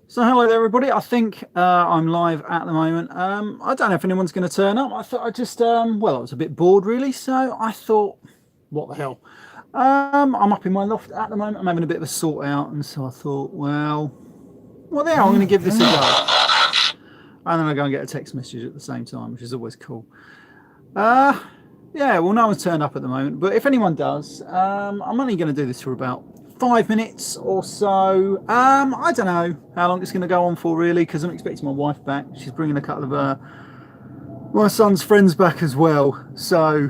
So hello there, everybody. I think I'm live at the moment. I don't know if anyone's going to turn up. I thought I just, well, I was a bit bored really, so I thought, what the hell? I'm up in my loft at the moment. I'm having a bit of a sort out, and so I thought, well, there, I'm going to give this a go. And then I go and get a text message at the same time, which is always cool. Yeah, well, no one's turned up at the moment, but if anyone does, I'm only going to do this for about 5 minutes or so. I don't know how long it's going to go on for, really, because I'm expecting my wife back. She's bringing a couple of my son's friends back as well. So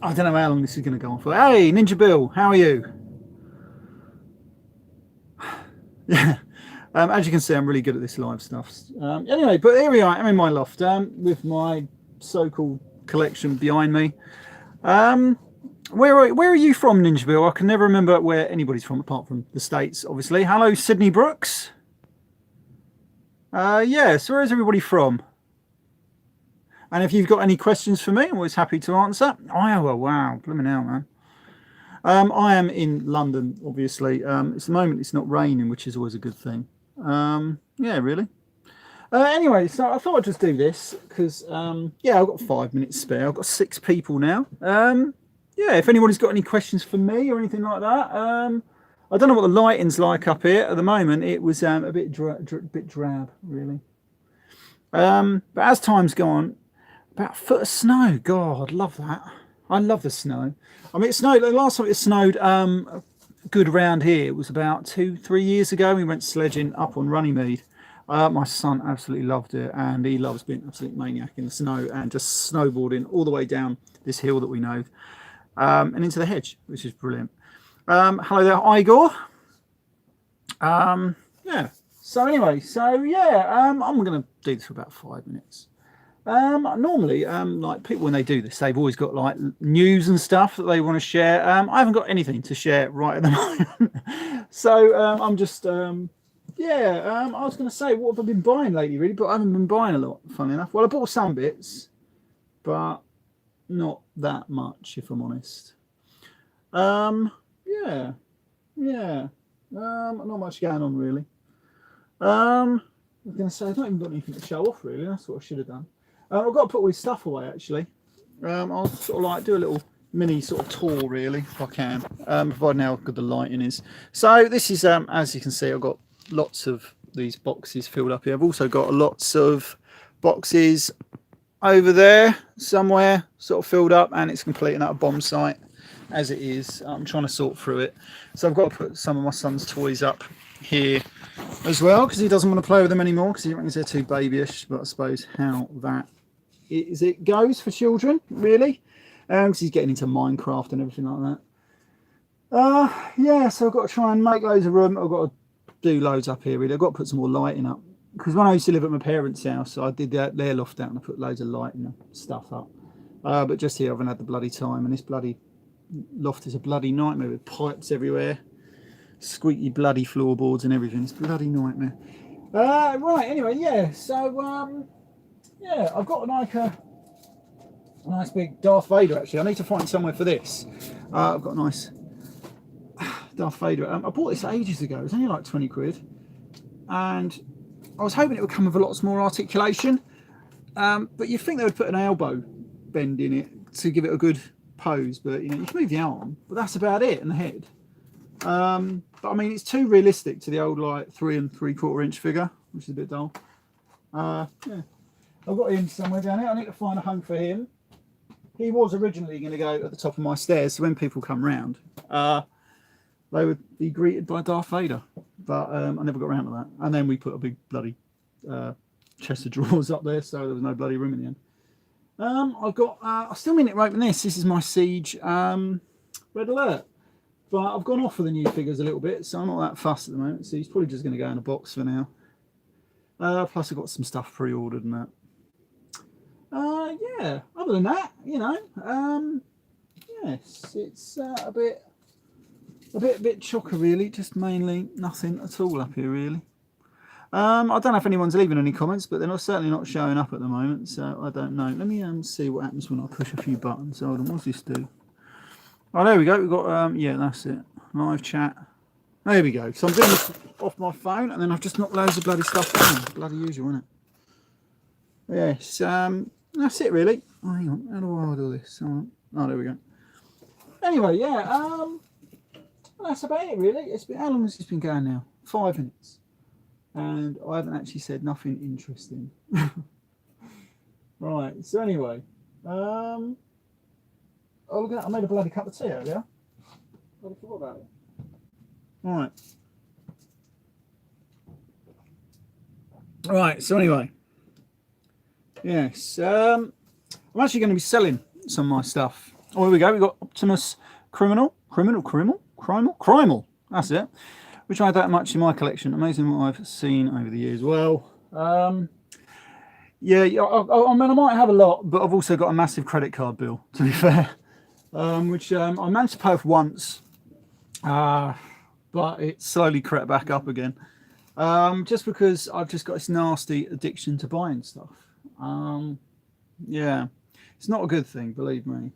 I don't know how long this is going to go on for. Hey, Ninja Bill, how are you? Yeah. As you can see, I'm really good at this live stuff. Anyway, but here we are. I'm in my loft with my so-called collection behind me. Where are you from, Ninja Bill? I can never remember where anybody's from apart from the States, obviously. Hello, Sydney Brooks. Yeah, so where is everybody from? And if you've got any questions for me, I'm always happy to answer. Iowa, wow, blooming hell, man. I am in London, obviously. It's the moment it's not raining, which is always a good thing. Yeah, really. Anyway, so I thought I'd just do this because, yeah, I've got 5 minutes spare. I've got 6 people now. Yeah, if anybody's got any questions for me or anything like that. I don't know what the lighting's like up here at the moment. It was a bit drab, really. But as time's gone, about a foot of snow. God, love that. I love the snow. I mean, it snowed. The last time it snowed good around here, it was about 2-3 years ago. We went sledging up on Runnymede. My son absolutely loved it, and he loves being an absolute maniac in the snow and just snowboarding all the way down this hill that we know, and into the hedge, which is brilliant. Hello there, Igor. Yeah. So anyway, I'm going to do this for about 5 minutes. Normally, like people when they do this, they've always got like news and stuff that they want to share. I haven't got anything to share right at the moment, so I'm just. Yeah, I was going to say, what have I been buying lately, really? But I haven't been buying a lot, funny enough. Well, I bought some bits, but not that much, if I'm honest. Yeah. Not much going on, really. I was going to say, I've not even got anything to show off, really. That's what I should have done. I've got to put all this stuff away, actually. I'll sort of like do a little mini sort of tour, really, if I can, providing how good the lighting is. So this is, as you can see, I've got lots of these boxes filled up here. I've also got lots of boxes over there somewhere sort of filled up, and it's completing out a bomb site as it is. I'm trying to sort through it, so I've got to put some of my son's toys up here as well because he doesn't want to play with them anymore because he thinks they're too babyish. But I suppose how that is, it goes for children, really, because he's getting into Minecraft and everything like that. Yeah, so I've got to try and make loads of room. I've got to do loads up here, really. I've got to put some more lighting up because when I used to live at my parents' house, I did their loft out and I put loads of lighting stuff up. But just here, I haven't had the bloody time, and this bloody loft is a bloody nightmare with pipes everywhere, squeaky bloody floorboards and everything. It's a bloody nightmare. Right, anyway, yeah. So yeah, I've got like a nice big Darth Vader. Actually, I need to find somewhere for this. I've got a nice Darth Vader. I bought this ages ago. It was only like 20 quid, and I was hoping it would come with a lot more articulation. But you'd think they would put an elbow bend in it to give it a good pose. But you know, you can move the arm, but that's about it, and the head. But I mean, it's too realistic to the old like 3 3/4 inch figure, which is a bit dull. Yeah, I've got him somewhere down here. I need to find a home for him. He was originally going to go at the top of my stairs, so when people come round, they would be greeted by Darth Vader. But I never got around to that. And then we put a big bloody chest of drawers up there, so there was no bloody room in the end. I've got. I still mean to open this. This is my Siege Red Alert. But I've gone off with the new figures a little bit, so I'm not that fussed at the moment. So he's probably just going to go in a box for now. Plus I've got some stuff pre-ordered and that. Yeah, other than that, you know, yes, it's a bit chocker, really. Just mainly nothing at all up here, really. I don't know if anyone's leaving any comments, but they're certainly not showing up at the moment, so I don't know. Let me see what happens when I push a few buttons. Hold on, what's this do? Oh, there we go. We've got, yeah, that's it. Live chat. There we go. So I'm doing this off my phone, and then I've just knocked loads of bloody stuff down. Bloody usual, isn't it? Yes. That's it, really. Oh, hang on. How do I do this? Oh, there we go. Anyway, yeah. That's about it, really. It's been, how long has this been going now? 5 minutes, and I haven't actually said nothing interesting. Right. So anyway, oh look at that! I made a bloody cup of tea earlier. I forgot about it. Right. Right. So anyway, yes. I'm actually going to be selling some of my stuff. Oh, here we go. We've got Optimus Criminal. That's it. Which I don't much in my collection. Amazing what I've seen over the years. Well, yeah. I mean, I might have a lot, but I've also got a massive credit card bill, to be fair, which I managed to pay off once, but it slowly crept back up again, just because I've just got this nasty addiction to buying stuff. Yeah, it's not a good thing, believe me.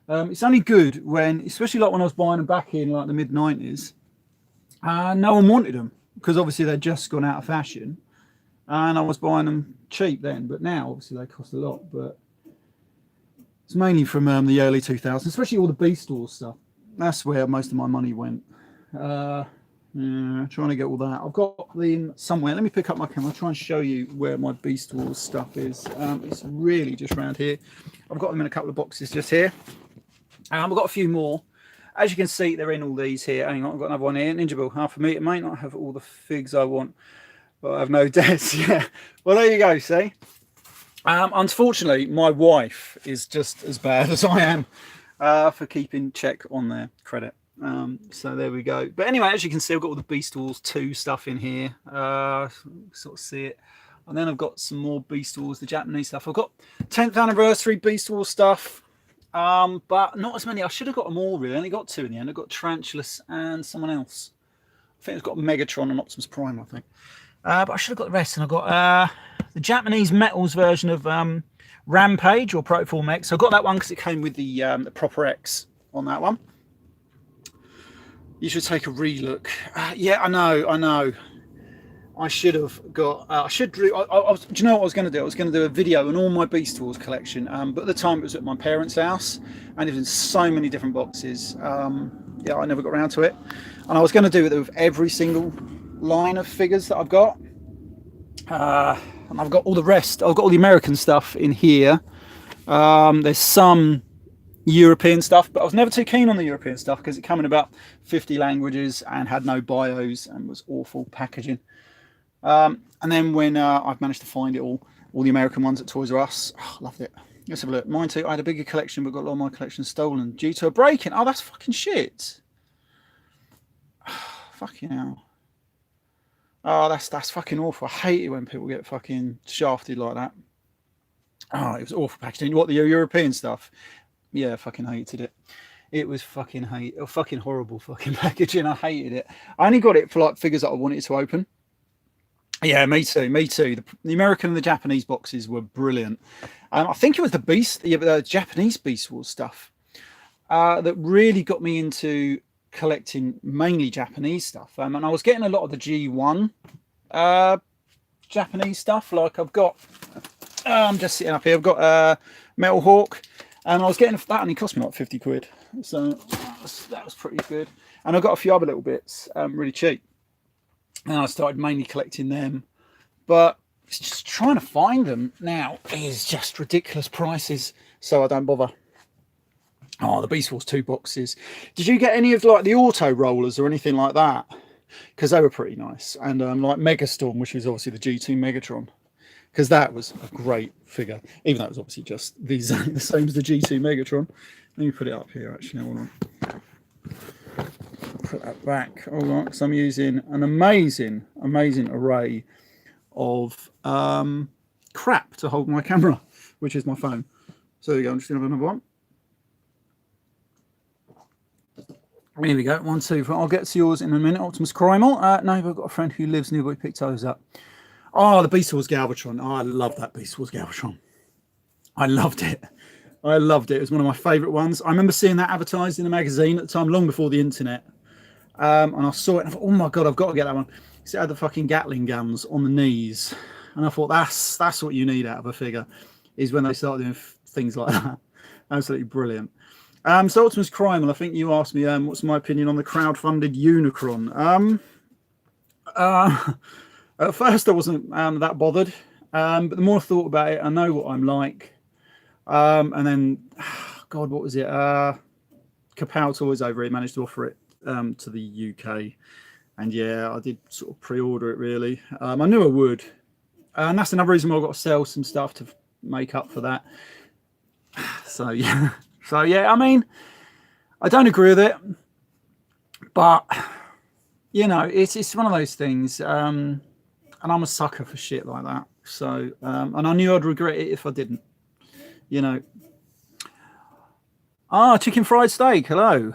It's only good when, especially like when I was buying them back in like the mid-90s, no one wanted them because obviously they'd just gone out of fashion, and I was buying them cheap then. But now obviously they cost a lot. But it's mainly from the early 2000s, especially all the Beast Wars stuff. That's where most of my money went. Yeah, trying to get all that. I've got them somewhere. Let me pick up my camera. I'll try and show you where my Beast Wars stuff is. It's really just around here. I've got them in a couple of boxes just here. I've got a few more. As you can see, they're in all these here. Hang on, I've got another one here. Ninja Bill, half of me. It may not have all the figs I want, but I have no debts. Yeah. Well, there you go, see? Unfortunately, my wife is just as bad as I am for keeping check on their credit. So there we go. But anyway, as you can see, I've got all the Beast Wars 2 stuff in here. Sort of see it. And then I've got some more Beast Wars, the Japanese stuff. I've got 10th anniversary Beast Wars stuff. But not as many. I should have got them all, really. I only got 2 in the end. I got Tarantulas and someone else. I think it's got Megatron and Optimus Prime, I think. But I should have got the rest. And I got the Japanese Metals version of Rampage or Protoform X. I got that one because it came with the proper X on that one. You should take a relook. Yeah, I know. I should have got. Do you know what I was going to do? I was going to do a video on all my Beast Wars collection. But at the time it was at my parents' house, and it was in so many different boxes. Yeah, I never got around to it. And I was going to do it with every single line of figures that I've got. And I've got all the rest. I've got all the American stuff in here. There's some European stuff, but I was never too keen on the European stuff because it came in about 50 languages and had no bios and was awful packaging. And then when I've managed to find it all the American ones at Toys R Us, oh, loved it. Let's have a look. Mine too. I had a bigger collection, but got a lot of my collection stolen due to a break-in. Oh, that's fucking shit. Fucking hell. Oh, that's fucking awful. I hate it when people get fucking shafted like that. Oh, it was awful packaging. What, the European stuff? Yeah, I fucking hated it. It was fucking horrible fucking packaging. I hated it. I only got it for like figures that I wanted to open. Yeah, me too. The American and the Japanese boxes were brilliant. I think it was the Japanese Beast Wars stuff that really got me into collecting mainly Japanese stuff. And I was getting a lot of the G1 Japanese stuff. Like I've got, I'm just sitting up here. I've got Metal Hawk, and I was getting that only cost me like 50 quid. So that was pretty good. And I got a few other little bits really cheap. And I started mainly collecting them, but it's just trying to find them now is just ridiculous prices, so I don't bother. Oh, the Beast Wars 2 boxes. Did you get any of like the auto rollers or anything like that? Because they were pretty nice. And like Megastorm, which is obviously the G2 Megatron, because that was a great figure, even though it was obviously just the same as the G2 Megatron. Let me put it up here actually. Hold on. Put that back. All right, because I'm using an amazing array of crap to hold my camera, which is my phone. So there we go. I'm just going to have another one. Here we go. 1, 2, 3. I'll get to yours in a minute. Optimus Primal. No, I've got a friend who lives nearby. Picked those up. Oh, the Beast Wars Galvatron. Oh, I love that Beast Wars Galvatron. I loved it. It was one of my favourite ones. I remember seeing that advertised in a magazine at the time, long before the internet. And I saw it and I thought, oh my God, I've got to get that one. So it had the fucking Gatling guns on the knees. And I thought, that's what you need out of a figure, is when they start doing things like that. Absolutely brilliant. So Optimus Primal, I think you asked me what's my opinion on the crowdfunded Unicron. At first I wasn't that bothered, but the more I thought about it, I know what I'm like. And then, God, what was it? Kapow Toys over here managed to offer it to the UK. And yeah, I did sort of pre-order it really. I knew I would. And that's another reason why I've got to sell some stuff to make up for that. So yeah. So yeah, I mean, I don't agree with it. But, you know, it's one of those things. And I'm a sucker for shit like that. So, and I knew I'd regret it if I didn't. You know. Ah, chicken fried steak. Hello.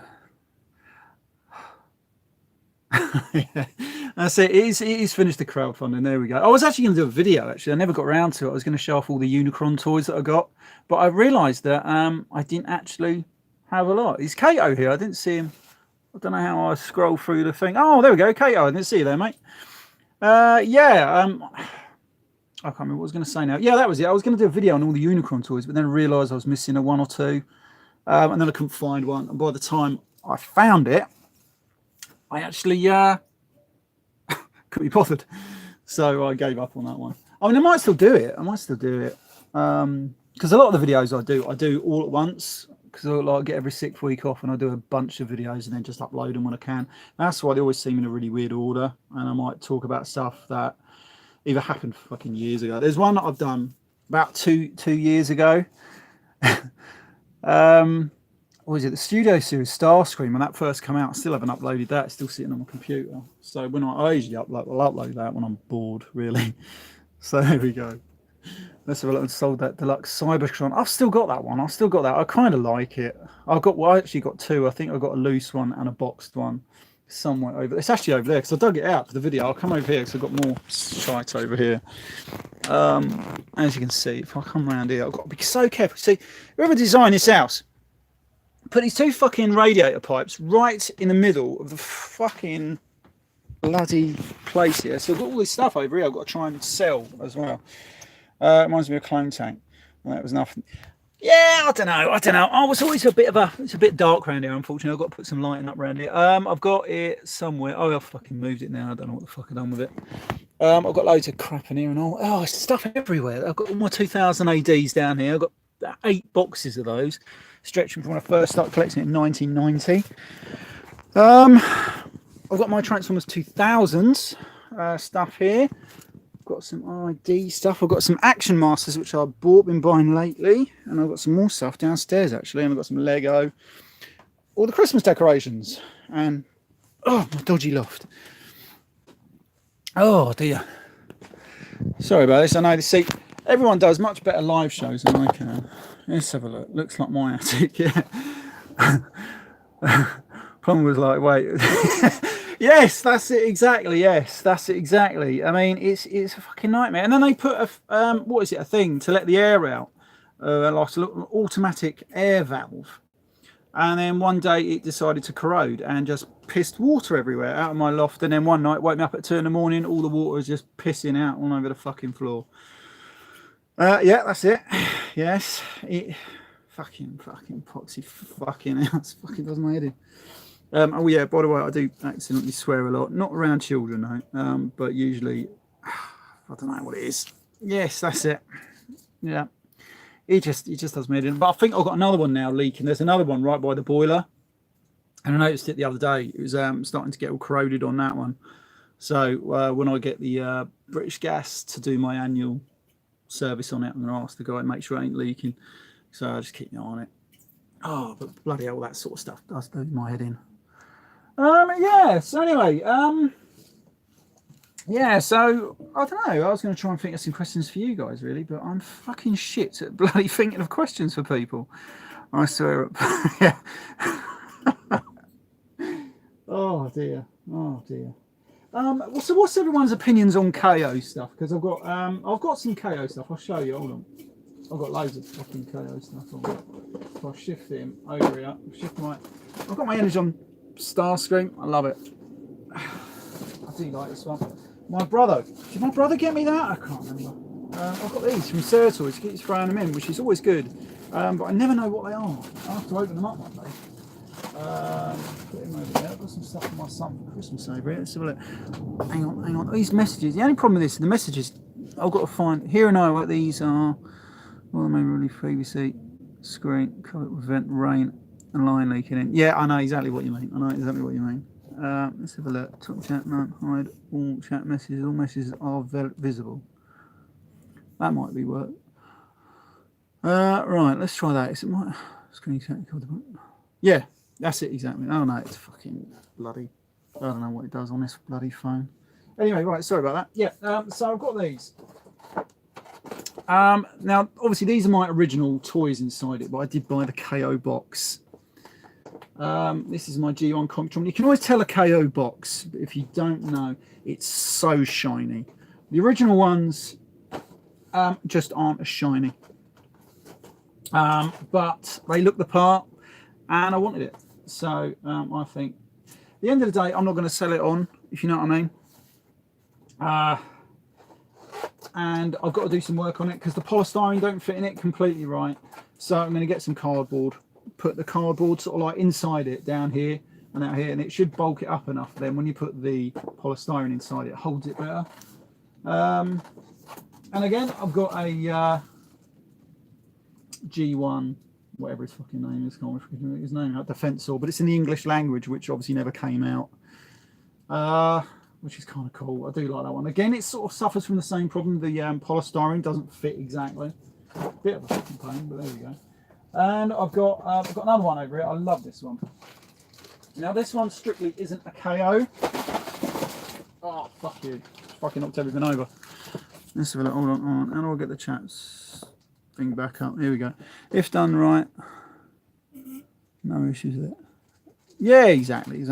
Yeah, that's it. It is finished the crowdfunding. There we go. I was actually going to do a video. Actually, I never got around to it. I was going to show off all the Unicron toys that I got, but I realised that I didn't actually have a lot. Is Kato here? I didn't see him. I don't know how I scroll through the thing. Oh, there we go. Kato. I didn't see you there, mate. Yeah. I can't remember what I was going to say now. Yeah, that was it. I was going to do a video on all the Unicron toys, but then I realised I was missing a one or two, and then I couldn't find one. And by the time I found it, I actually couldn't be bothered, so I gave up on that one. I mean, I might still do it. Because a lot of the videos I do all at once, because I like get every 6th week off, and I do a bunch of videos and then just upload them when I can. That's why they always seem in a really weird order, and I might talk about stuff that either happened fucking years ago. There's one that I've done about two years ago. What was it? The Studio Series Starscream, when that first came out. I still haven't uploaded that. It's still sitting on my computer. So when I usually I'll upload that when I'm bored, really. So there we go. Let's have a look. I sold that deluxe Cybertron. I've still got that one. I kind of like it. I actually got two. I think I got a loose one and a boxed one somewhere over. It's actually over there because I dug it out for the video. I'll come over here because I've got more shite over here. As you can see, if I come around here, I've got to be so careful. See, whoever designed this house put these two fucking radiator pipes right in the middle of the fucking bloody place here. So I've got all this stuff over here I've got to try and sell as well. It reminds me of a clone tank. Well, that was nothing. Yeah, I don't know. Oh, it's always it's a bit dark around here, unfortunately. I've got to put some lighting up around here. I've got it somewhere. Oh, I've fucking moved it now. I don't know what the fuck I've done with it. I've got loads of crap in here and all. Oh, it's stuff everywhere. I've got all my 2000 ADs down here. I've got 8 boxes of those, stretching from when I first started collecting it in 1990. I've got my Transformers 2000s stuff here. I've got some ID stuff. I've got some Action Masters, which I've been buying lately. And I've got some more stuff downstairs, actually. And I've got some Lego. All the Christmas decorations. And, oh, my dodgy loft. Oh, dear. Sorry about this. I know everyone does much better live shows than I can. Let's have a look. Looks like my attic, yeah. Plum was like, wait. Yes, that's it exactly. Yes, that's it exactly. I mean, it's a fucking nightmare. And then they put a thing to let the air out, like an automatic air valve. And then one day it decided to corrode and just pissed water everywhere out of my loft. And then one night, woke me up at 2 in the morning, all the water was just pissing out all over the fucking floor. Yeah, that's it. Yes, fucking proxy fucking house fucking does my head in. Oh yeah, by the way, I do accidentally swear a lot, not around children though, but usually, I don't know what it is. Yes, that's it. Yeah, it just does me head in. But I think I've got another one now leaking. There's another one right by the boiler, and I noticed it the other day. It was starting to get all corroded on that one. So when I get the British Gas to do my annual service on it, I'm going to ask the guy to make sure it ain't leaking. So I just keep an eye on it. Oh, but bloody hell, that sort of stuff does do my head in. Yeah, so anyway, yeah, so I don't know. I was going to try and think of some questions for you guys, really, but I'm fucking shit at bloody thinking of questions for people. I swear. Yeah. Oh dear. So what's everyone's opinions on KO stuff? Because I've got some KO stuff. I'll show you. Hold on. I've got loads of fucking KO stuff on. If I shift him over here, I've got my Energon Starscream, I love it. I do like this one. My brother, did my brother get me that? I can't remember. I've got these from Sertoys. He keeps throwing them in, which is always good. But I never know what they are. I'll have to open them up one day. Put him over there. I've got some stuff for my son for Christmas over here. Let's have a look. Hang on. These messages. The only problem with this, the messages, I've got to find. Here and I, what these are. Well, they may really previously screen, cover, prevent rain and line leaking in. Yeah, I know exactly what you mean. Let's have a look. Top chat, no, hide all chat messages. All messages are visible. That might be work. Right, let's try that. Is it my screen chat? Yeah, that's it exactly. Oh no, it's fucking bloody. I don't know what it does on this bloody phone. Anyway, right, sorry about that. Yeah, so I've got these. Now, obviously, these are my original toys inside it, but I did buy the KO box. This is my G1 Comptron. You can always tell a KO box, but if you don't know, it's so shiny. The original ones just aren't as shiny. But they look the part, and I wanted it. So I think, at the end of the day, I'm not going to sell it on, if you know what I mean. And I've got to do some work on it because the polystyrene don't fit in it completely right. So I'm going to get some cardboard, put the cardboard sort of like inside it, down here and out here, and it should bulk it up enough. Then when you put the polystyrene inside, it holds it better. And again, I've got a G1, whatever his fucking name is, can't remember his name, Defensor, but it's in the English language, which obviously never came out. Which is kind of cool. I do like that one. Again, it sort of suffers from the same problem. The polystyrene doesn't fit exactly. Bit of a fucking pain, but there we go. And I've got another one over here. I love this one. Now this one strictly isn't a KO. Oh fuck you! Fucking knocked everything over. Let's have a look. Hold on. How do I get the chat's thing back up? Here we go. If done right, no issues there. Yeah, exactly.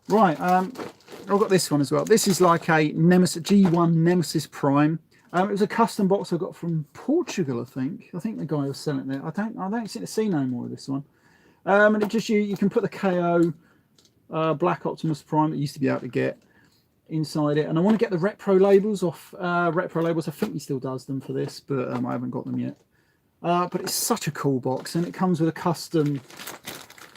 Right. I've got this one as well. This is like a Nemesis G1 Nemesis Prime. It was a custom box I got from Portugal, I think. I think the guy was selling it there. I don't seem to see no more of this one. And it just you can put the KO Black Optimus Prime that you used to be able to get inside it. And I want to get the Repro labels off Repro labels. I think he still does them for this, but I haven't got them yet. But it's such a cool box, and it comes with a custom.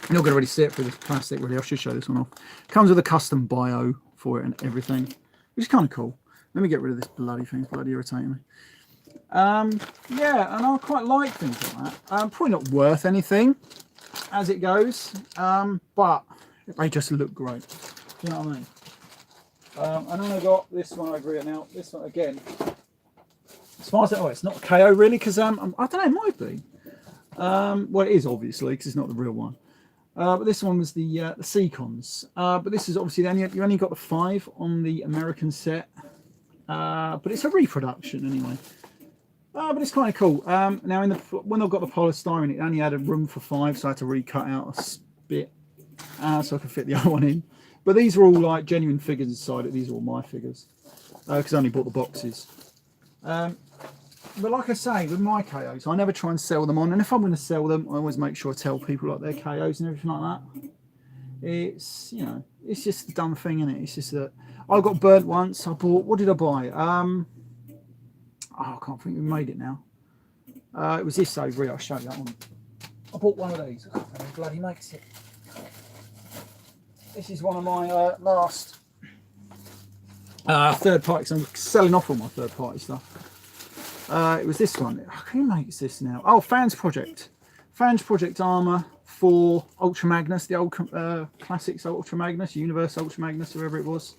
You're not going to really see it through this plastic, really. I should show this one off. It comes with a custom bio for it and everything, which is kind of cool. Let me get rid of this bloody thing. It's bloody irritating me. Yeah, and I quite like things like that. Probably not worth anything as it goes, but they just look great. Do you know what I mean? And then I got this one over here now. This one again. As far as it's not a KO really, because I don't know, it might be. Well, it is obviously because it's not the real one. But this one was the Seacons. But this is obviously you only got the 5 on the American set. But it's a reproduction anyway. But it's kind of cool. Now when I got the polystyrene, it only had a room for 5, so I had to recut out a bit so I could fit the other one in. But these are all like genuine figures inside it. These are all my figures because I only bought the boxes. But like I say, with my KOs, I never try and sell them on. And if I'm going to sell them, I always make sure I tell people like their KOs and everything like that. It's, you know, it's just a dumb thing, isn't it? It's just that I got burnt once. I bought, what did I buy? I can't think we made it now. It was this over here. I'll show you that one. I bought one of these. I can't think who bloody makes it. This is one of my last third parties. I'm selling off all my third party stuff. It was this one. Who makes this now? Oh, Fans Project armor for Ultra Magnus, the old classics Ultra Magnus, Universe Ultra Magnus, whoever it was.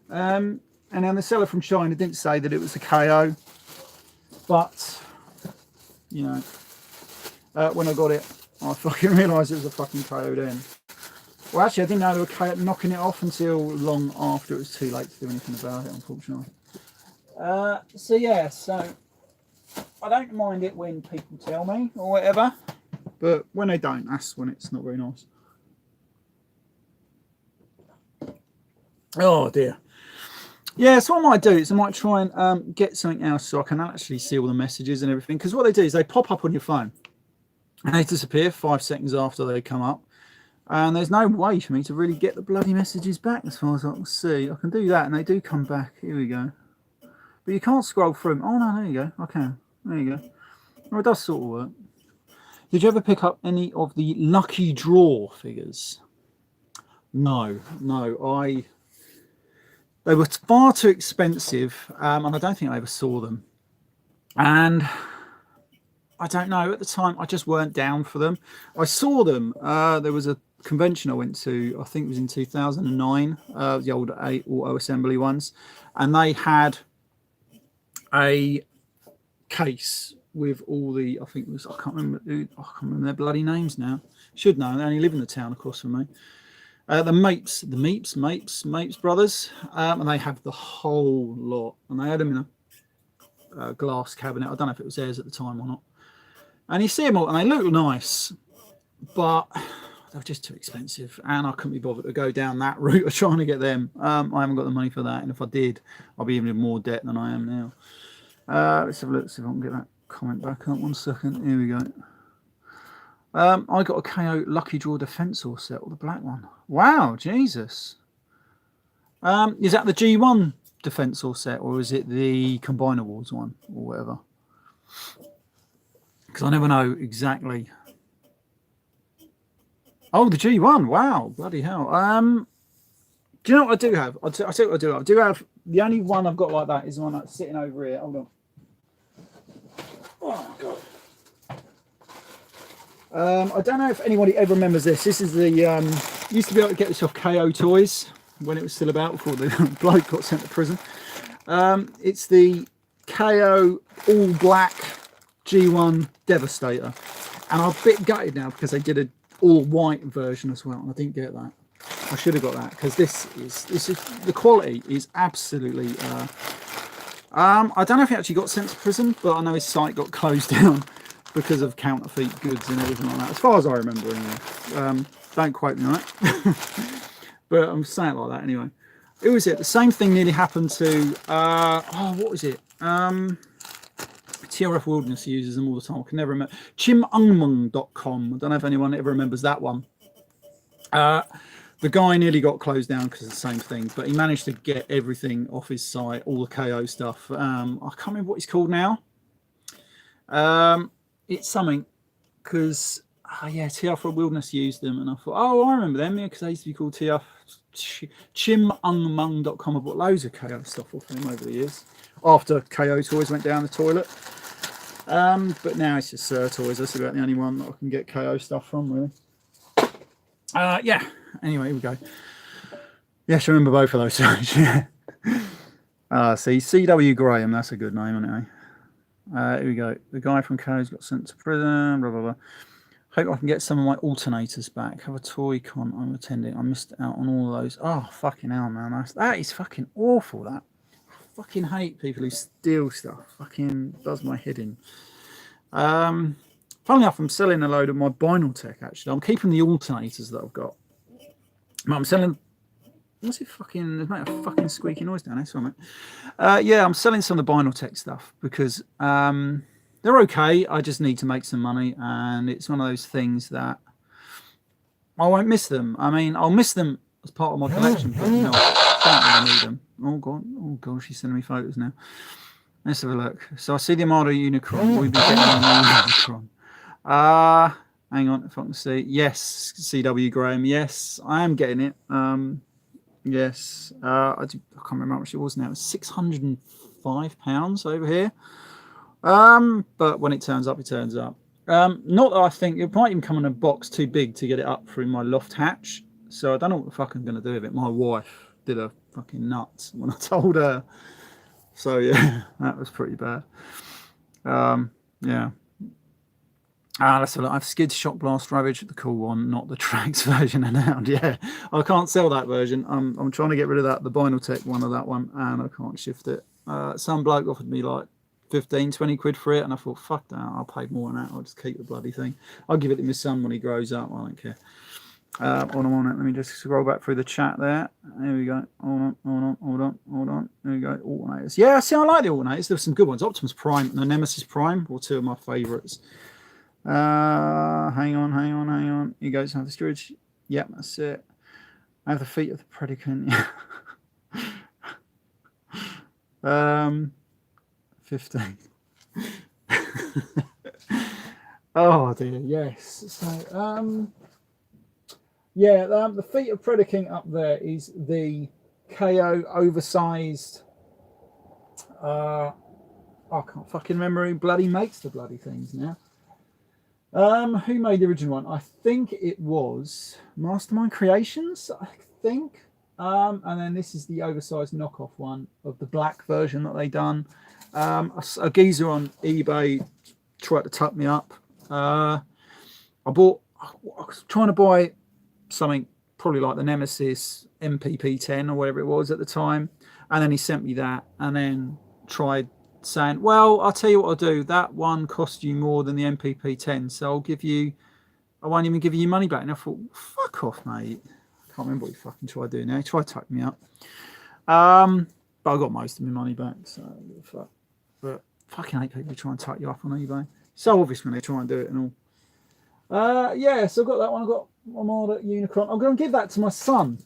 And then the seller from China didn't say that it was a KO, but you know, when I got it, I fucking realised it was a fucking KO then. Well, actually, I didn't know they were KO knocking it off until long after it was too late to do anything about it, unfortunately. So yeah, so I don't mind it when people tell me or whatever, but when they don't, that's when it's not very nice. Oh dear. Yeah, so what I might do is I might try and get something else so I can actually see all the messages and everything, because what they do is they pop up on your phone and they disappear 5 seconds after they come up. And there's no way for me to really get the bloody messages back as far as I can see. I can do that and they do come back. Here we go. But you can't scroll through them. Oh, no, there you go. I can. There you go. Well, it does sort of work. Did you ever pick up any of the Lucky Draw figures? No. They were far too expensive, and I don't think I ever saw them. And I don't know, at the time, I just weren't down for them. I saw them. There was a convention I went to, I think it was in 2009, the old auto assembly ones, and they had a case with all the, I think it was, I can't remember their bloody names now. Should know, they only live in the town across from me. The Mapes brothers, and they have the whole lot, and they had them in a glass cabinet. I don't know if it was theirs at the time or not. And you see them all, and they look nice, but they were just too expensive, and I couldn't be bothered to go down that route of trying to get them. I haven't got the money for that, and if I did, I'll be even in more debt than I am now. Let's have a look, see if I can get that comment back up. 1 second. Here we go. I got a KO Lucky Draw Defensor set, or the black one. Wow, Jesus. Is that the G1 Defensor set, or is it the Combine Awards one, or whatever? Because I never know exactly. Oh, the G1. Wow, bloody hell. Do you know what I do have? I'll tell you what I do have. I do have, the only one I've got like that is the one that's sitting over here. Hold on. Oh, God. I don't know if anybody ever remembers this. This is the, used to be able to get this off KO Toys when it was still about, before the bloke got sent to prison. It's the KO All Black G1 Devastator. And I'm a bit gutted now because they did an all white version as well, and I didn't get that. I should have got that, because this is the quality is absolutely I don't know if he actually got sent to prison, but I know his site got closed down because of counterfeit goods and everything like that, as far as I remember anyway. Don't quote me on it. But I'm saying it like that anyway. Who was it? The same thing nearly happened to what was it? TRF Wilderness uses them all the time. I can never remember. Chimungmung.com. I don't know if anyone ever remembers that one. The guy nearly got closed down because of the same thing, but he managed to get everything off his site, all the KO stuff. I can't remember what he's called now. It's something, because yeah, TRF Wilderness used them, and I thought, oh, I remember them, yeah, because they used to be called TRF. Chimungmung.com. I bought loads of KO stuff off them over the years, after KO Toys went down the toilet. But now it's just Toys. That's about the only one that I can get KO stuff from, really. Yeah. Anyway, here we go. Yes, I remember both of those songs. Yeah. See, C.W. Graham. That's a good name, isn't it? Here we go. The guy from KO's got sent to prison. Blah blah blah. Hope I can get some of my alternators back. Have a toy con I'm attending. I missed out on all of those. Oh, fucking hell, man. That is fucking awful, that. I fucking hate people who steal stuff. Fucking does my head in. Funnily enough, I'm selling a load of my Binal Tech, actually. I'm keeping the alternators that I've got. But I'm selling... What's it fucking... There's made a fucking squeaky noise down there, sorry, mate. Yeah, I'm selling some of the Binal Tech stuff because... they're okay. I just need to make some money, and it's one of those things that I won't miss them. I mean, I'll miss them as part of my collection, but no, I don't really need them. Oh god, she's sending me photos now. Let's have a look. So I see the Armada Unicron. We've been getting an Unicron. Hang on, if I can see. Yes, CW Graham. Yes, I am getting it. Yes, I can't remember how much it was now. It's £605 over here. But when it turns up, it turns up. Not that I think it might even come in a box too big to get it up through my loft hatch. So I don't know what the fuck I'm going to do with it. My wife did a fucking nuts when I told her. So yeah, that was pretty bad. Yeah. Let's have a look. I've Skid's Shock Blast Ravage, the cool one, not the Trax version announced. Yeah, I can't sell that version. I'm trying to get rid of that, the Binal Tech one of that one, and I can't shift it. Some bloke offered me like 15-20 quid for it, and I thought, fuck that, I'll pay more than that. I'll just keep the bloody thing. I'll give it to my son when he grows up. I don't care. Hold on, let me just scroll back through the chat there. There we go. Hold on. There we go. Alternators. Yeah, see, I like the alternators. There's some good ones. Optimus Prime and the Nemesis Prime were two of my favourites. Hang on. Here goes. Have the storage. Yep, that's it. I have the feet of the predicant. 15. Oh dear, yes. So, yeah, the feet of Predaking up there is the KO oversized. I can't fucking remember who bloody makes the bloody things now. Who made the original one? I think it was Mastermind Creations. I think. And then this is the oversized knockoff one of the black version that they done. A geezer on eBay tried to tuck me up. I was trying to buy something probably like the Nemesis MPP10 or whatever it was at the time, and then he sent me that, and then tried saying, well, I'll tell you what I'll do, that one cost you more than the MPP10, so I won't even give you your money back. And I thought, fuck off, mate. I can't remember what he fucking tried doing now. He tried to tuck me up, but I got most of my money back, so fuck. But fucking hate people who try and tuck you up on eBay. So obvious when they try and do it and all. Yeah, so I've got that one. I've got Armada Unicron. I'm going to give that to my son,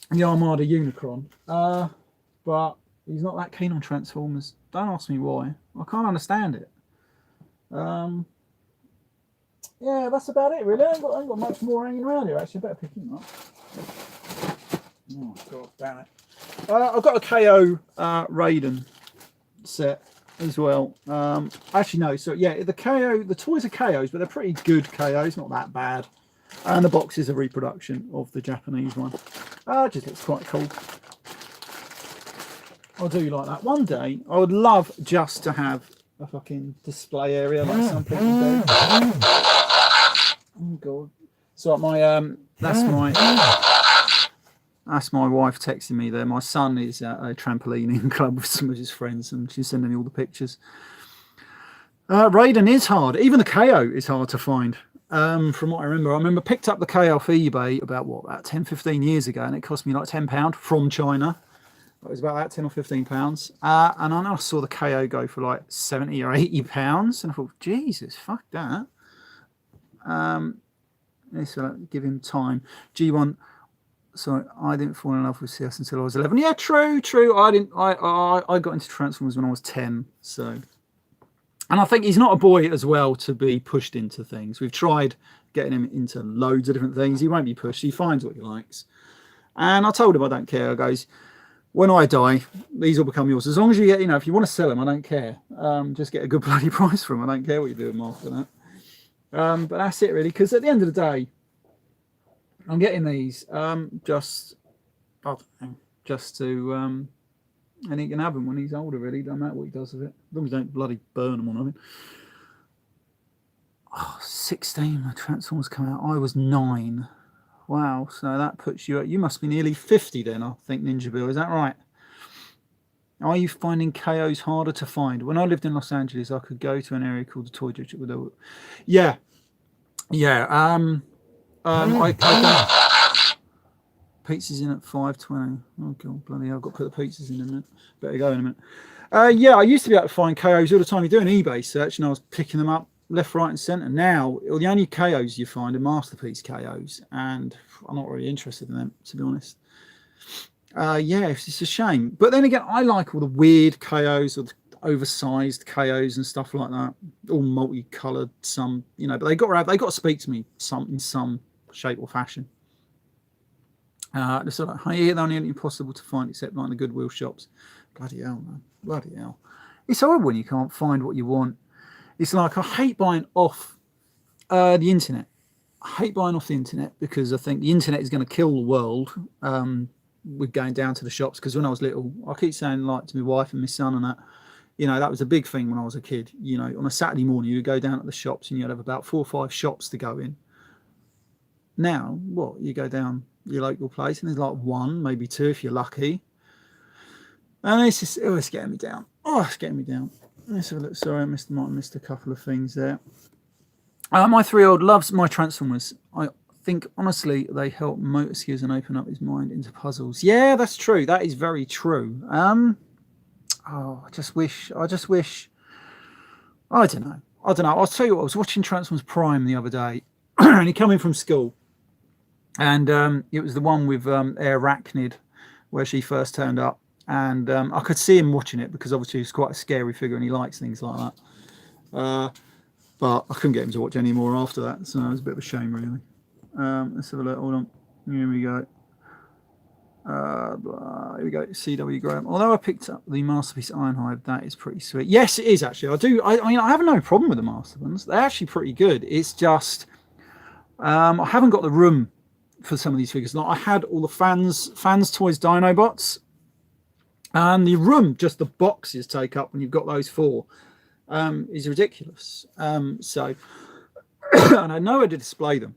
the Armada Unicron. But he's not that keen on Transformers. Don't ask me why. I can't understand it. Yeah, that's about it, really. I ain't got much more hanging around here, actually. I better pick him up. Oh, God damn it. I've got a KO Raiden set as well. Actually, no. So, yeah, the toys are KOs, but they're pretty good KOs. Not that bad. And the box is a reproduction of the Japanese one. Just looks quite cool. I do like that. One day, I would love just to have a fucking display area like some people do. Oh God! So that's my wife texting me there. My son is at a trampolining club with some of his friends, and she's sending me all the pictures. Raiden is hard. Even the KO is hard to find. From what I remember picked up the KO off eBay about 10, 15 years ago, and it cost me like £10 from China. It was about that, 10 or 15 pounds. And I saw the KO go for like 70 or 80 pounds, and I thought, Jesus, fuck that. So give him time. G1. So I didn't fall in love with CS until I was 11. Yeah, true. I got into Transformers when I was 10. So, and I think he's not a boy as well to be pushed into things. We've tried getting him into loads of different things. He won't be pushed. He finds what he likes. And I told him I don't care. I goes, when I die, these will become yours. As long as you get, if you want to sell them, I don't care. Just get a good bloody price for them. I don't care what you do with them after that. But that's it really, because at the end of the day, I'm getting these just to, and he can have them when he's older. Really, don't matter what he does with it, as long as he don't bloody burn them or nothing. 16 when Transformers come out. I was 9. Wow, so that puts you at, you must be nearly 50 then, I think, Ninja Bill. Is that right? Are you finding KOs harder to find? When I lived in Los Angeles, I could go to an area called the Toy District with a... Yeah. I pizza's in at 5:20. Oh God, bloody hell! I've got to put the pizzas in a minute. Better go in a minute. Yeah, I used to be able to find KOs all the time. You do an eBay search, and I was picking them up left, right, and centre. Now, the only KOs you find are masterpiece KOs, and I'm not really interested in them, to be honest. Yeah, it's a shame. But then again, I like all the weird KOs or the oversized KOs and stuff like that, all multicoloured. Some, but they got to speak to me in some shape or fashion. They're sort of like, they're only impossible to find except like the Goodwill shops. Bloody hell, man! Bloody hell! It's horrible when you can't find what you want. It's like I hate buying off the internet. I hate buying off the internet because I think the internet is going to kill the world. With going down to the shops, because when I was little, I keep saying like to my wife and my son and that, that was a big thing when I was a kid. On a Saturday morning, you would go down to the shops and you'd have about 4 or 5 shops to go in. Now, you go down your local place and there's like 1, maybe 2 if you're lucky. And it's just, it's getting me down. It's getting me down. Let's have a look. Sorry, I might have missed a couple of things there. My 3-year-old loves my Transformers. I think honestly they help motor skills and open up his mind into puzzles. Yeah, that's true. That is very true. I just wish I don't know. I'll tell you what, I was watching Transformers Prime the other day and he came in from school And it was the one with Arachnid, where she first turned up. And I could see him watching it because obviously he's quite a scary figure and he likes things like that. But I couldn't get him to watch any more after that, so it was a bit of a shame, really. Let's have a look. Hold on. Here we go. Here we go. CW Graham. Although I picked up the Masterpiece Ironhide, that is pretty sweet. Yes, it is actually. I do. I mean, I have no problem with the Master ones. They're actually pretty good. It's just I haven't got the room for some of these figures. Like I had all the fans toys Dinobots, and the room just the boxes take up when you've got those four is ridiculous. So and I know how to display them.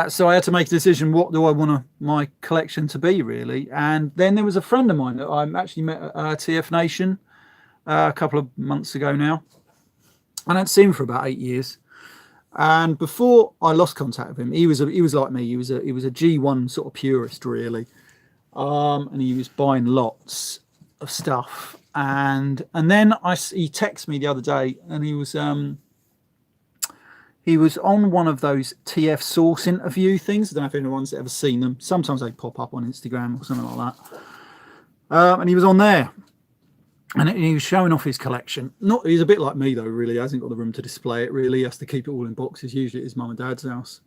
So I had to make a decision. What do I want my collection to be, really? And then there was a friend of mine that I actually met at TF Nation a couple of months ago now. I hadn't seen him for about 8 years. And before I lost contact with him, he was like me. He was a G1 sort of purist, really, and he was buying lots of stuff. And then he texted me the other day, and he was on one of those TF Source interview things. I don't know if anyone's ever seen them. Sometimes they pop up on Instagram or something like that. And he was on there, and he was showing off his collection. He's a bit like me though, really. He hasn't got the room to display it. Really, he has to keep it all in boxes, usually at his mum and dad's house.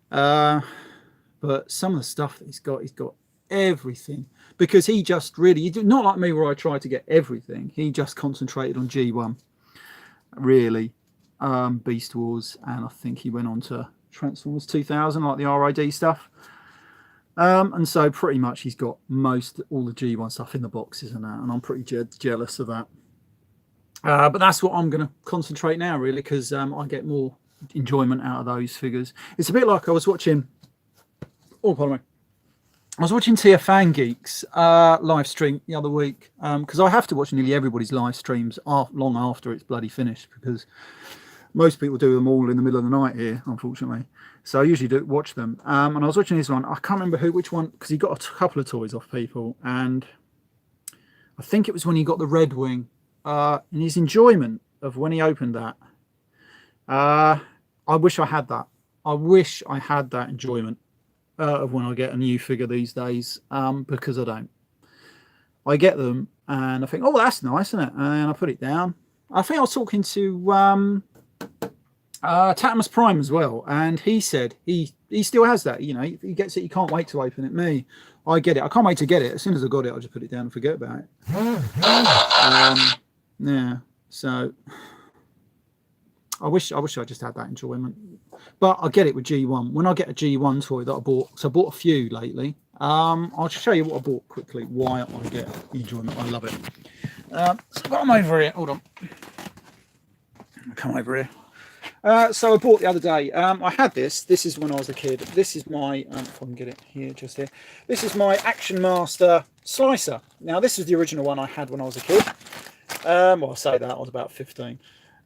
But some of the stuff that he's got everything, because he just really, not like me where I try to get everything. He just concentrated on G1, really. Beast Wars, and I think he went on to Transformers 2000, like the RID stuff. And so pretty much he's got all the G1 stuff in the boxes and that, and I'm pretty jealous of that. But that's what I'm going to concentrate now, really, because I get more enjoyment out of those figures. It's a bit like I was watching. Oh, pardon me. I was watching TF Fan Geeks live stream the other week because I have to watch nearly everybody's live streams long after it's bloody finished, because most people do them all in the middle of the night here, unfortunately. So I usually do watch them. And I was watching this one. I can't remember which one, because he got a couple of toys off people. And I think it was when he got the Red Wing. And his enjoyment of when he opened that. I wish I had that. I wish I had that enjoyment of when I get a new figure these days, because I don't. I get them and I think, oh, that's nice, isn't it? And I put it down. I think I was talking to Tatamus Prime as well, and he said he still has that. You know, he gets it. He can't wait to open it. Me, I get it. I can't wait to get it. As soon as I got it, I just put it down and forget about it. Yeah. So I wish I just had that enjoyment. But I get it with G1. When I get a G1 toy that I bought, so I bought a few lately. I'll show you what I bought quickly. Why I get the enjoyment. I love it. So I've got them over here. Hold on. Come over here. So I bought the other day. I had this. This is when I was a kid. This is my, if I can get it here, just here. This is my Action Master Slicer. Now, this is the original one I had when I was a kid. Well, I'll say that. I was about 15.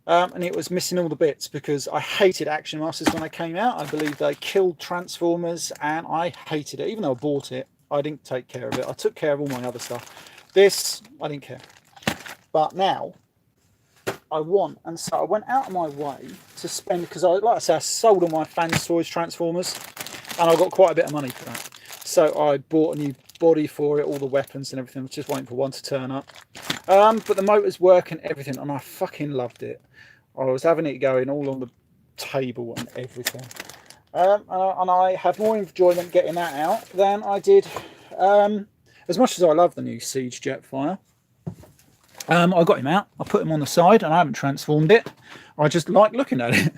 And it was missing all the bits because I hated Action Masters when they came out. I believe they killed Transformers and I hated it. Even though I bought it, I didn't take care of it. I took care of all my other stuff. This, I didn't care. But now, I want, and so I went out of my way to spend, because like I say, I sold all my Fans Toys Transformers and I got quite a bit of money for that. So I bought a new body for it, all the weapons and everything. I was just waiting for one to turn up. But the motors work and everything, and I fucking loved it. I was having it going all on the table and everything. And I had more enjoyment getting that out than I did, as much as I love the new Siege Jetfire. I got him out, I put him on the side, and I haven't transformed it. I just like looking at it.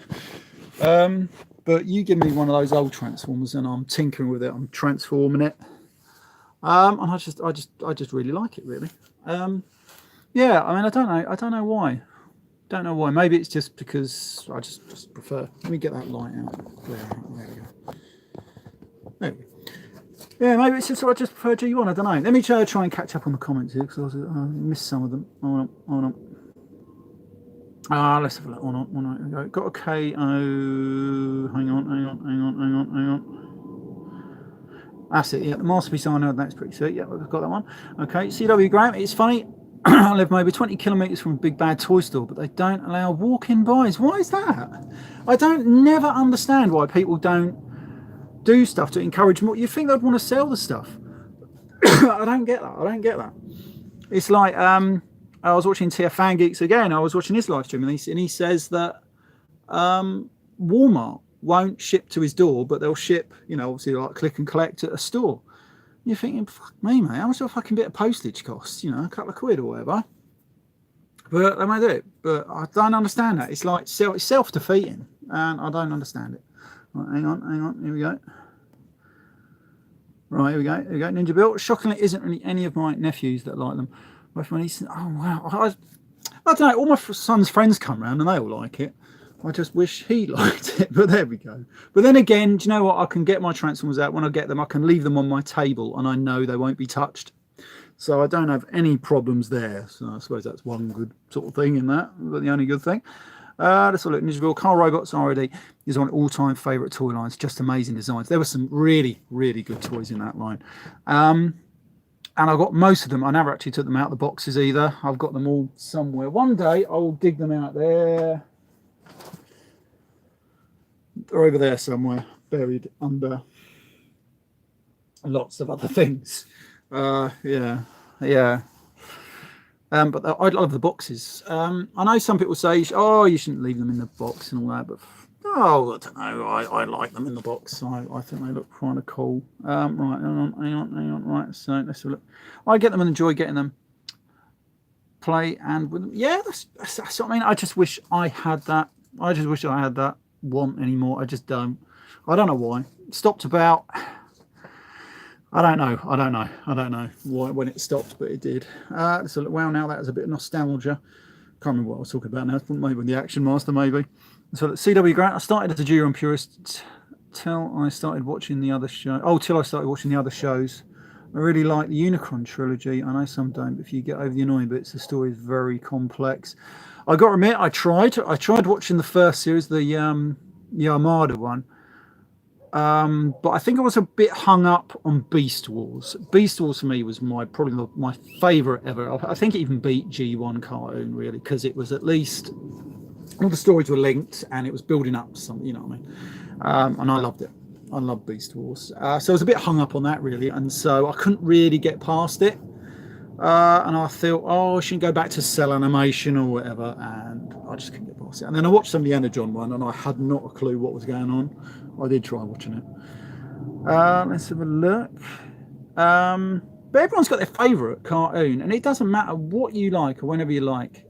But you give me one of those old Transformers and I'm tinkering with it, I'm transforming it. And I just really like it, really. Yeah, I mean, I don't know why. Don't know why. Maybe it's just because I just prefer. Let me get that light out. There we go. There we go. Yeah, maybe it's just I just prefer G1. I don't know. Let me try and catch up on the comments here because I missed some of them. Hold on. Let's have a look. Hold on. Got a KO. Hang on. That's it. Yeah, the Masterpiece I know that's pretty sweet. Yeah, I've got that one. Okay, CW Graham. It's funny. I live maybe 20 kilometres from a big bad toy store, but they don't allow walk-in buys. Why is that? I don't never understand why people don't do stuff to encourage more. You think they'd want to sell the stuff? I don't get that. I don't get that. It's like I was watching TF Fan Geeks again. I was watching his live stream, and he says that Walmart won't ship to his door, but they'll ship, obviously like click and collect at a store. You're thinking, fuck me, mate, how much of a fucking bit of postage costs? A couple of quid or whatever. But they might do it. But I don't understand that. It's like it's self-defeating, and I don't understand it. Right, hang on, here we go. Right, here we go. Ninja Bill. Shockingly, isn't really any of my nephews that like them. Both my nieces. Oh wow, I don't know. All my son's friends come round and they all like it. I just wish he liked it, but there we go. But then again, do you know what? I can get my Transformers out. When I get them, I can leave them on my table, and I know they won't be touched. So I don't have any problems there. So I suppose that's one good sort of thing in that, but the only good thing. Let's look at Ninja Bill. Car Robots RD is one of all-time favourite toy lines. Just amazing designs. There were some really, really good toys in that line. And I got most of them. I never actually took them out of the boxes either. I've got them all somewhere. One day I will dig them out there. They're over there somewhere, buried under lots of other things. Yeah. But I love the boxes. I know some people say, you shouldn't leave them in the box and all that, but I don't know. I like them in the box. I think they look kind of cool. Right, hang on. Right, so let's have a look. I get them and enjoy getting them. Play and with them. Yeah, that's what I mean. I just wish I had that. I just wish I had that want anymore. I just don't. I don't know why. Stopped about. I don't know why when it stopped, but it did. So wow, now that was a bit of nostalgia. Can't remember what I was talking about now. Maybe the Action Master, maybe. So CW Grant. I started as a G1 purist till I started watching the other show. Till I started watching the other shows. I really like the Unicron trilogy. I know some don't, but if you get over the annoying bits, the story is very complex. I got to admit, I tried watching the first series, the Armada one. But I think I was a bit hung up on Beast Wars. Beast Wars for me was probably my favourite ever. I think it even beat G1 cartoon really, because it was at least all the stories were linked and it was building up to something, you know what I mean? And I loved it. I love Beast Wars. So I was a bit hung up on that really, and so I couldn't really get past it. And I thought, I shouldn't go back to cell animation or whatever, and I just couldn't get past it. And then I watched some of the Energon one, and I had not a clue what was going on. I did try watching it. Let's have a look. But everyone's got their favourite cartoon, and it doesn't matter what you like or whenever you like.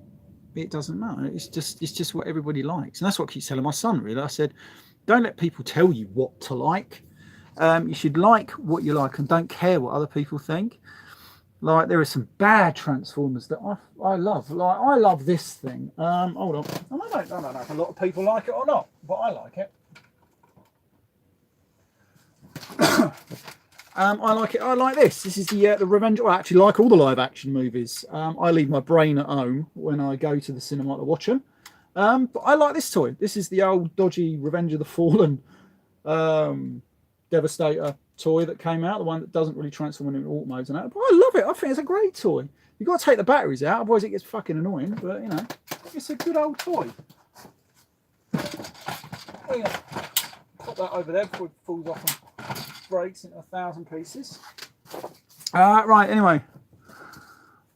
It doesn't matter. It's just what everybody likes, and that's what I keep telling my son. Really, I said, don't let people tell you what to like. You should like what you like, and don't care what other people think. Like there are some bad Transformers that I love. Like I love this thing. Hold on. I don't know if a lot of people like it or not, but I like it. I like it. I like this. This is the Revenge. I actually like all the live action movies. I leave my brain at home when I go to the cinema to watch them. But I like this toy. This is the old dodgy Revenge of the Fallen Devastator toy that came out, the one that doesn't really transform into alt modes and that. But I love it. I think it's a great toy. You've got to take the batteries out, otherwise it gets fucking annoying. But it's a good old toy. Put that over there before it falls off and breaks into 1,000 pieces. Right, anyway.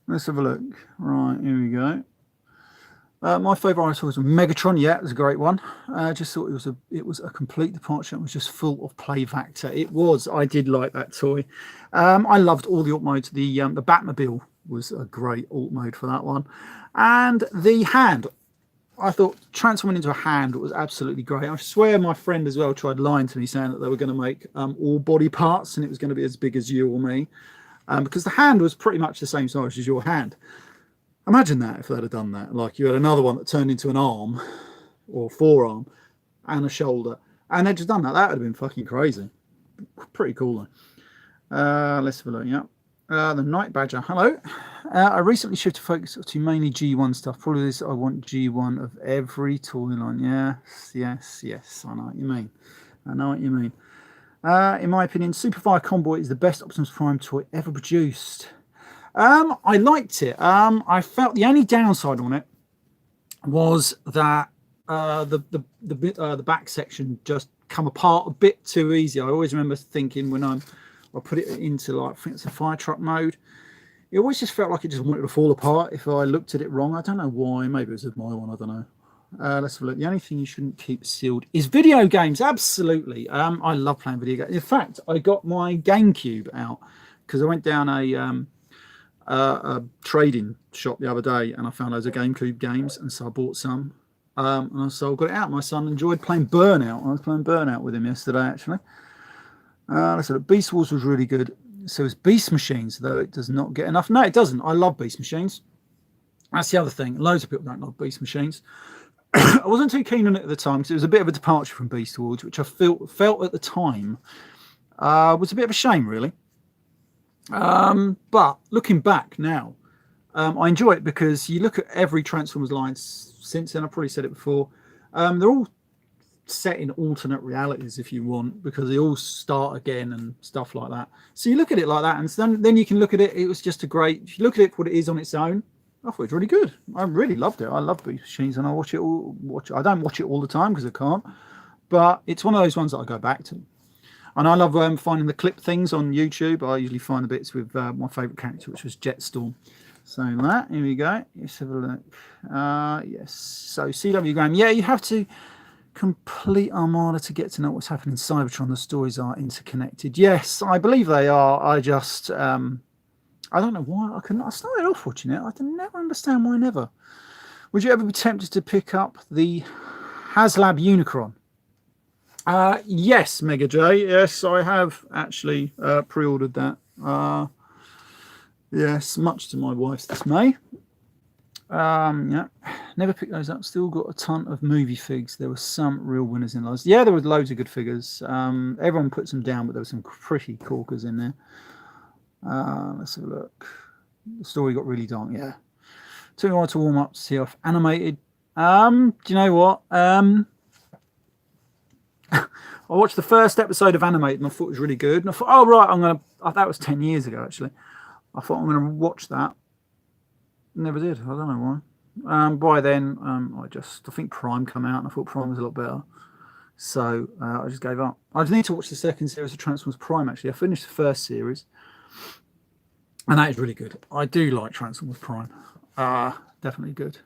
Let's have a look. Right, here we go. My favourite toy was Megatron. Yeah, it was a great one. I just thought it was a complete departure. It was just full of play factor. It was. I did like that toy. I loved all the alt modes. The Batmobile was a great alt mode for that one, and the hand. I thought transforming into a hand was absolutely great. I swear my friend as well tried lying to me saying that they were going to make all body parts and it was going to be as big as you or me, because the hand was pretty much the same size as your hand. Imagine that if they'd have done that. Like you had another one that turned into an arm or forearm and a shoulder, and they'd just done that. That would have been fucking crazy. Pretty cool though. Let's have a look. Yeah. The Night Badger. Hello. I recently shifted focus to mainly G1 stuff. Probably this. I want G1 of every toy line. Yes. I know what you mean. In my opinion, Superfire Convoy is the best Optimus Prime toy ever produced. I liked it. I felt the only downside on it was that the back section just come apart a bit too easy. I always remember thinking when I put it into, like, I think it's a fire truck mode, it always just felt like it just wanted to fall apart if I looked at it wrong. I don't know why. Maybe it was with my one. I don't know. Let's have a look. The only thing you shouldn't keep sealed is video games. Absolutely. I love playing video games. In fact, I got my GameCube out because I went down a trading shop the other day and I found loads of GameCube games, and so I bought some. And so I got it out. My son enjoyed playing Burnout. I was playing Burnout with him yesterday, actually. Let's look. Beast Wars was really good. So it's Beast Machines, though it does not get enough. No, it doesn't. I love Beast Machines. That's the other thing. Loads of people don't love Beast Machines. I wasn't too keen on it at the time because it was a bit of a departure from Beast Wars, which I felt at the time was a bit of a shame, really. But looking back now, I enjoy it because you look at every Transformers line since then. I've probably said it before. They're all set in alternate realities, if you want, because they all start again and stuff like that. So you look at it like that, and then you can look at it. It was just a great. If you look at it for what it is on its own, I thought it was really good. I really loved it. I love Beast Machines, and I watch it all. I don't watch it all the time because I can't, but it's one of those ones that I go back to. And I love finding the clip things on YouTube. I usually find the bits with my favourite character, which was Jetstorm. So that, here we go. Let's have a look. Yes. So CW Graham. Yeah, you have to complete Armada to get to know what's happening in Cybertron. The stories are interconnected. Yes, I believe they are. I just, I don't know why. I started off watching it. I can never understand why never. Would you ever be tempted to pick up the HasLab Unicron? Yes, Mega J. Yes, I have actually pre-ordered that. Yes, much to my wife's dismay. Yeah, never picked those up. Still got a ton of movie figs. There were some real winners in those. Yeah, there were loads of good figures. Everyone puts them down, but there were some pretty corkers in there. Let's have a look. The story got really dark. Yeah, took me a while to warm up to see off animated. Do you know what? I watched the first episode of Animated and I thought it was really good. And I thought, oh right, that was 10 years ago actually. I thought I'm gonna watch that. Never did. I don't know why. By then, I think Prime come out and I thought Prime was a lot better. So I just gave up. I need to watch the second series of Transformers Prime actually. I finished the first series. And that is really good. I do like Transformers Prime. Definitely good.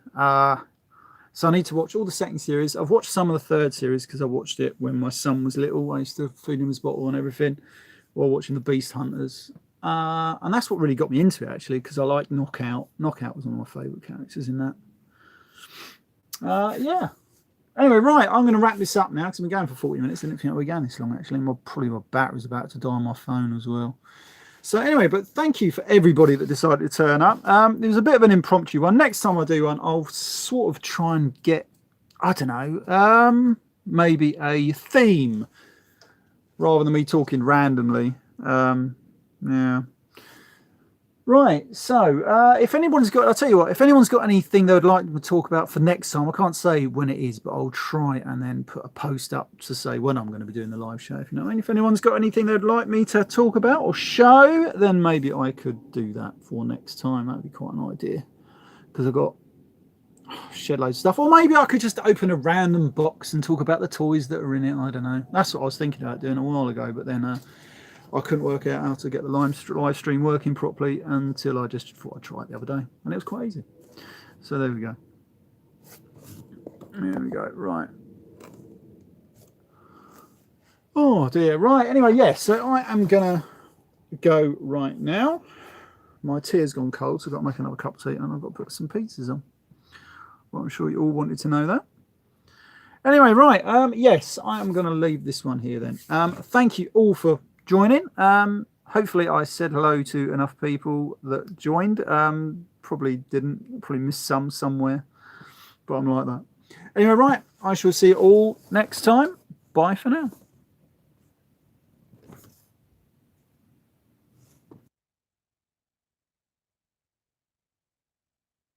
So I need to watch all the second series. I've watched some of the third series because I watched it when my son was little. I used to feed him his bottle and everything while watching the Beast Hunters. And that's what really got me into it, actually, because I like Knockout. Knockout was one of my favourite characters in that. Yeah. Anyway, right, I'm going to wrap this up now because we're going for 40 minutes. I didn't think we're going this long, actually. Probably my battery's about to die on my phone as well. So anyway, but thank you for everybody that decided to turn up. It was a bit of an impromptu one. Next time I do one, I'll sort of try and get, I don't know, maybe a theme rather than me talking randomly. Yeah. Right. So if anyone's got, I'll tell you what, if anyone's got anything they would like to talk about for next time, I can't say when it is, but I'll try and then put a post up to say when I'm going to be doing the live show. If you know what I mean. If anyone's got anything they'd like me to talk about or show, then maybe I could do that for next time. That'd be quite an idea because I've got shed loads of stuff. Or maybe I could just open a random box and talk about the toys that are in it. I don't know. That's what I was thinking about doing a while ago, but then I couldn't work out how to get the live stream working properly until I just thought I'd try it the other day. And it was quite easy. So there we go. There we go. Right. Oh dear. Right. Anyway, yes. So I am going to go right now. My tea's gone cold, so I've got to make another cup of tea and I've got to put some pizzas on. Well, I'm sure you all wanted to know that. Anyway, right. Yes, I am going to leave this one here then. Thank you all for joining. Hopefully I said hello to enough people that joined. Probably didn't, probably missed some somewhere, but I'm like that. Anyway, right, I shall see you all next time. Bye for now.